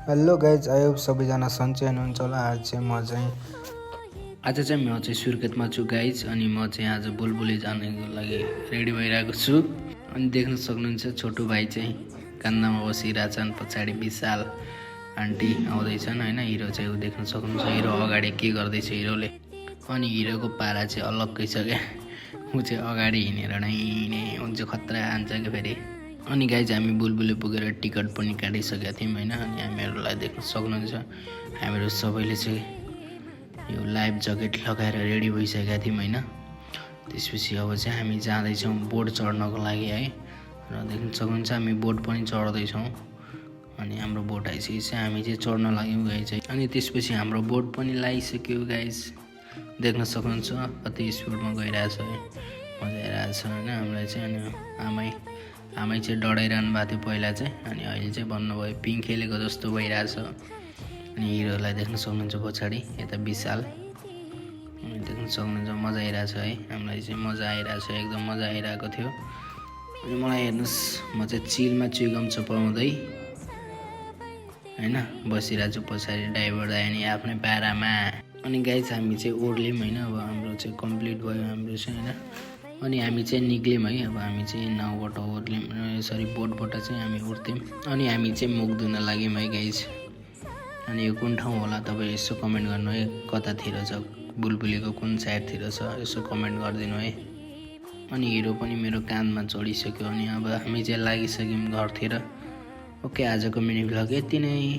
Hello guys, I hope सबैजना सन्चै हुनुहुन्छ होला। आज चाहिँ म चाहिँ सुर्खेतमा छु गाइज। अनि म चाहिँ आज बुलबुली जानको लागि रेडी भइरहेको छु। अनि देख्न सक्नुहुन्छ छोटो भाइ चाहिँ कान्दामा बसिरहेछन्, पछाडि विशाल आन्टी आउँदैछन् होइन। हिरो चाहिँ देख्न सक्नुहुन्छ, हिरो अगाडि के गर्दैछ हिरोले। अनि हिरोको पारा चाहिँ अलग्गै छ क्या, ऊ चाहिँ अगाडि हिँडेर नै हुन्छ, खतरा हान्छ क्या फेरि। अनि गाइज हामी बुलबुले पुगेर टिकट पनि काटिसकेका थियौँ होइन। अनि हामीहरूलाई देख्न सक्नुहुन्छ, हामीहरू सबैले चाहिँ यो लाइफ ज्याकेट लगाएर रेडी भइसकेका थियौँ होइन। त्यसपछि अब चाहिँ हामी जाँदैछौँ बोट चढ्नको लागि है। र देख्न सक्नुहुन्छ हामी बोट पनि चढ्दैछौँ। अनि हाम्रो बोट आइसकेपछि हामी चाहिँ चढ्न लाग्यौँ गाइज। अनि त्यसपछि हाम्रो बोट पनि लगाइसक्यो गाइज, देख्न सक्नुहुन्छ कति स्पिडमा गइरहेछ है, मजा आइरहेछ होइन हामीलाई चाहिँ। अनि आमै चाहिँ डराइरहनु भएको थियो पहिला चाहिँ, अनि अहिले चाहिँ भन्नुभयो पिङ खेलेको जस्तो भइरहेछ। अनि हिरोलाई देख्न सक्नुहुन्छ पछाडि, यता विशाल, अनि देख्न सक्नुहुन्छ मजा आइरहेछ है, हामीलाई चाहिँ मजा आइरहेछ, एकदम मजा आइरहेको थियो। अनि मलाई हेर्नुहोस्, म चाहिँ चिलमा चुइगम चपाउँदै होइन बसिरहेको छु पछाडि, ड्राइभर दाइ नि आफ्नै पारामा। अनि गाइज हामी चाहिँ ओर्ल्यौँ होइन, अब हाम्रो चाहिँ कम्प्लिट भयो हाम्रो चाहिँ होइन। अनि हामी चाहिँ निक्ल्यौँ है, अब हामी चाहिँ नाउबाट ओर्ल्यौँ, सरी बोटबाट चाहिँ हामी उठ्थ्यौँ। अनि हामी चाहिँ मुख धुन लाग्यौँ है गाइज। अनि यो कुन ठाउँ होला तपाईँ यसो कमेन्ट गर्नु है, कतातिर छ, बुलबुलीको कुन साइडतिर छ यसो कमेन्ट गरिदिनु है। अनि हिरो पनि मेरो काँधमा चढिसक्यो। अनि अब हामी चाहिँ लागिसक्यौँ घरतिर। ओके, आजको मिनी भ्लग यति नै।